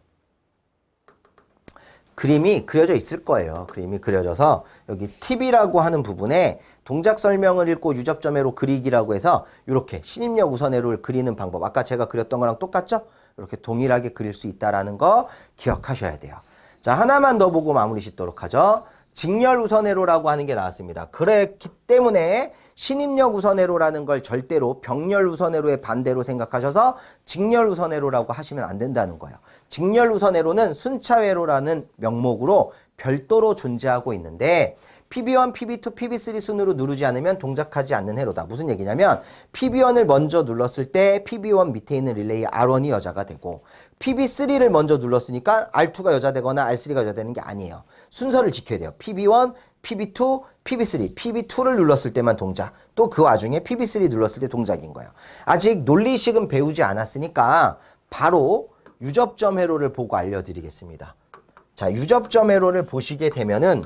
[SPEAKER 1] 그림이 그려져 있을 거예요. 그림이 그려져서 여기 팁이라고 하는 부분에 동작 설명을 읽고 유접점회로 그리기라고 해서 이렇게 신입력 우선회로를 그리는 방법, 아까 제가 그렸던 거랑 똑같죠? 이렇게 동일하게 그릴 수 있다는 거 기억하셔야 돼요. 자, 하나만 더 보고 마무리 짓도록 하죠. 직렬 우선회로라고 하는 게 나왔습니다. 그랬기 때문에 신입력 우선회로라는 걸 절대로 병렬 우선회로의 반대로 생각하셔서 직렬 우선회로라고 하시면 안 된다는 거예요. 직렬 우선회로는 순차회로라는 명목으로 별도로 존재하고 있는데 PB1, PB2, PB3 순으로 누르지 않으면 동작하지 않는 회로다. 무슨 얘기냐면 PB1을 먼저 눌렀을 때 PB1 밑에 있는 릴레이 R1이 여자가 되고, PB3를 먼저 눌렀으니까 R2가 여자 되거나 R3가 여자 되는 게 아니에요. 순서를 지켜야 돼요. PB1, PB2, PB3, PB2를 눌렀을 때만 동작, 또 그 와중에 PB3 눌렀을 때 동작인 거예요. 아직 논리식은 배우지 않았으니까 바로 유접점 회로를 보고 알려드리겠습니다. 자, 유접점 회로를 보시게 되면은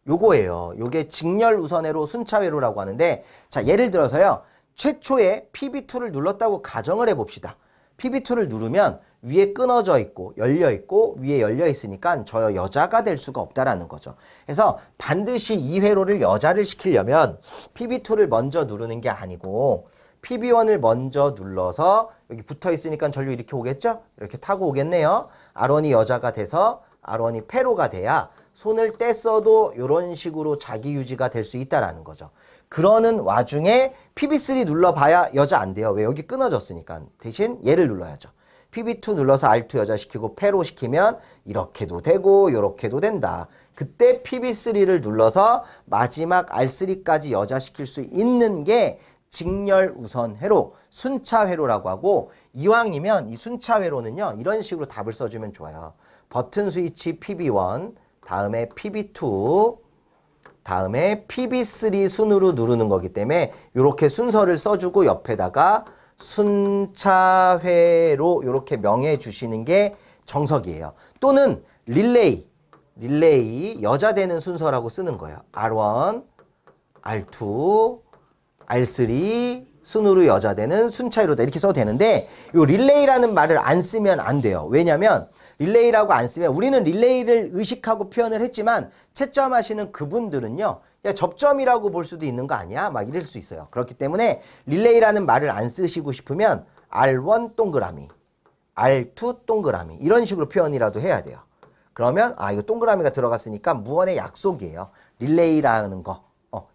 [SPEAKER 1] 요거예요. 요게 직렬 우선회로 순차회로라고 하는데, 자, 예를 들어서요, 최초에 PB2를 눌렀다고 가정을 해봅시다. PB2를 누르면 위에 끊어져 있고 열려 있고 위에 열려 있으니까 저 여자가 될 수가 없다라는 거죠. 그래서 반드시 이 회로를 여자를 시키려면 PB2를 먼저 누르는 게 아니고 PB1을 먼저 눌러서, 여기 붙어 있으니까 전류 이렇게 오겠죠? 이렇게 타고 오겠네요. R1이 여자가 돼서 R1이 페로가 돼야 손을 뗐어도 이런 식으로 자기 유지가 될 수 있다라는 거죠. 그러는 와중에 PB3 눌러봐야 여자 안 돼요. 왜? 여기 끊어졌으니까. 대신 얘를 눌러야죠. PB2 눌러서 R2 여자 시키고 페로 시키면 이렇게도 되고 이렇게도 된다. 그때 PB3를 눌러서 마지막 R3까지 여자 시킬 수 있는 게 직렬 우선 회로, 순차 회로라고 하고, 이왕이면 이 순차 회로는요, 이런 식으로 답을 써주면 좋아요. 버튼 스위치 PB1, 다음에 PB2, 다음에 PB3 순으로 누르는 거기 때문에 이렇게 순서를 써주고 옆에다가 순차회로 이렇게 명해 주시는 게 정석이에요. 또는 릴레이 여자 되는 순서라고 쓰는 거예요. R1, R2, R3 순으로 여자 되는 순차회로다, 이렇게 써도 되는데, 이 릴레이라는 말을 안 쓰면 안 돼요. 왜냐면 릴레이라고 안 쓰면, 우리는 릴레이를 의식하고 표현을 했지만 채점하시는 그분들은요, 야, 접점이라고 볼 수도 있는 거 아니야? 막 이럴 수 있어요. 그렇기 때문에 릴레이라는 말을 안 쓰시고 싶으면 R1 동그라미, R2 동그라미 이런 식으로 표현이라도 해야 돼요. 그러면 이거 동그라미가 들어갔으니까 무언의 약속이에요. 릴레이라는 거.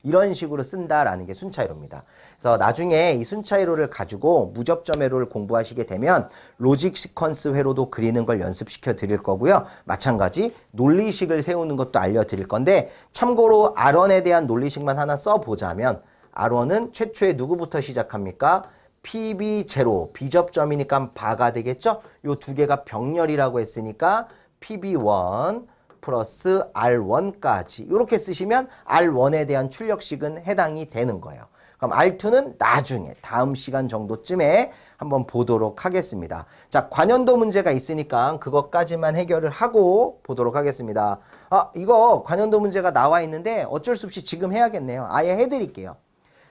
[SPEAKER 1] 이런 식으로 쓴다라는 게 순차이로입니다. 그래서 나중에 이 순차이로를 가지고 무접점 회로를 공부하시게 되면 로직 시퀀스 회로도 그리는 걸 연습시켜 드릴 거고요. 마찬가지 논리식을 세우는 것도 알려드릴 건데 참고로 R1에 대한 논리식만 하나 써보자면 R1은 최초에 누구부터 시작합니까? PB0, 비접점이니까 바가 되겠죠? 요 두 개가 병렬이라고 했으니까 PB1 플러스 R1까지 이렇게 쓰시면 R1에 대한 출력식은 해당이 되는 거예요. 그럼 R2는 나중에 다음 시간 정도쯤에 한번 보도록 하겠습니다. 자, 관연도 문제가 있으니까 그것까지만 해결을 하고 보도록 하겠습니다. 이거 관연도 문제가 나와 있는데 어쩔 수 없이 지금 해야겠네요. 아예 해드릴게요.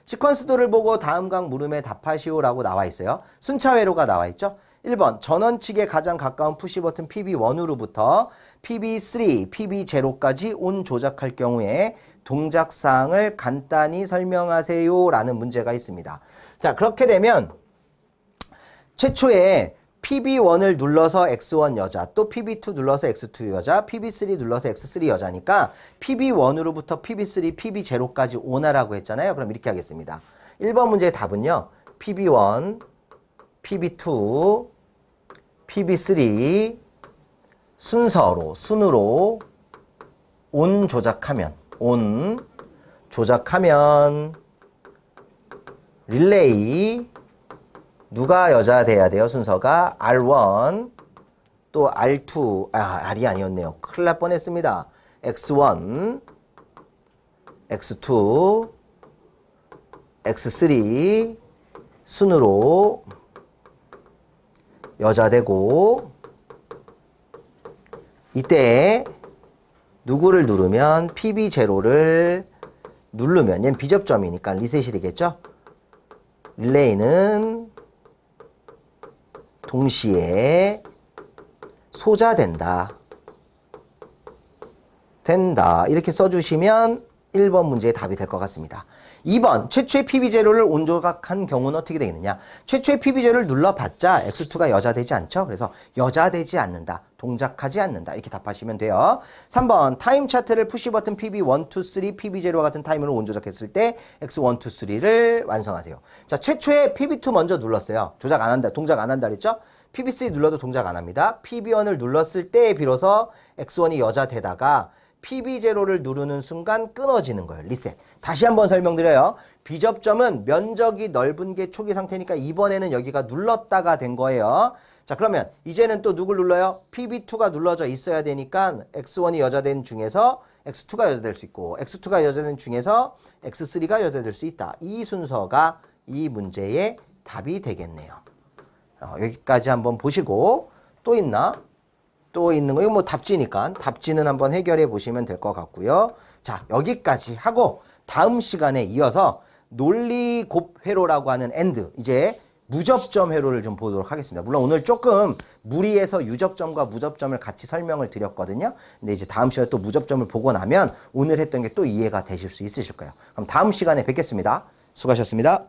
[SPEAKER 1] 시퀀스도를 보고 다음 각 물음에 답하시오라고 나와 있어요. 순차 회로가 나와 있죠. 1번 전원측에 가장 가까운 푸시버튼 PB1으로부터 PB3, PB0까지 온 조작할 경우에 동작사항을 간단히 설명하세요 라는 문제가 있습니다. 자, 그렇게 되면 최초에 PB1을 눌러서 X1 여자, 또 PB2 눌러서 X2 여자, PB3 눌러서 X3 여자니까 PB1으로부터 PB3, PB0까지 오나라고 했잖아요. 그럼 이렇게 하겠습니다. 1번 문제의 답은요. PB1, PB2, PB3 순으로 온 조작하면 릴레이 누가 여자 돼야 돼요? 순서가 R1 또 R2 R이 아니었네요. 큰일 날 뻔했습니다. X1 X2 X3 순으로 여자 되고 이때 누구를 누르면 PB0를 누르면 얘는 비접점이니까 리셋이 되겠죠? 릴레이는 동시에 소자된다. 이렇게 써주시면 1번 문제의 답이 될 것 같습니다. 2번 최초의 PB0를 온조각한 경우는 어떻게 되겠느냐. 최초의 PB0를 눌러봤자 X2가 여자되지 않죠. 그래서 여자되지 않는다. 동작하지 않는다. 이렇게 답하시면 돼요. 3번 타임 차트를 푸시버튼 PB1, 2, 3, PB0와 같은 타임으로 온조작했을 때 X1, 2, 3를 완성하세요. 자, 최초에 PB2 먼저 눌렀어요. 조작 안 한다. 동작 안 한다 그랬죠? PB3 눌러도 동작 안 합니다. PB1을 눌렀을 때 비로소 X1이 여자되다가 PB0를 누르는 순간 끊어지는 거예요. 리셋. 다시 한번 설명드려요. 비접점은 면적이 넓은 게 초기 상태니까 이번에는 여기가 눌렀다가 된 거예요. 자, 그러면 이제는 또 누굴 눌러요? PB2가 눌러져 있어야 되니까 X1이 여자된 중에서 X2가 여자될 수 있고 X2가 여자된 중에서 X3가 여자될 수 있다. 이 순서가 이 문제의 답이 되겠네요. 여기까지 한번 보시고 또 있나? 또 있는 거, 이거 뭐 답지니까 답지는 한번 해결해 보시면 될 것 같고요. 자, 여기까지 하고 다음 시간에 이어서 논리 곱회로라고 하는 엔드, 이제 무접점 회로를 좀 보도록 하겠습니다. 물론 오늘 조금 무리해서 유접점과 무접점을 같이 설명을 드렸거든요. 근데 이제 다음 시간에 또 무접점을 보고 나면 오늘 했던 게 또 이해가 되실 수 있으실 거예요. 그럼 다음 시간에 뵙겠습니다. 수고하셨습니다.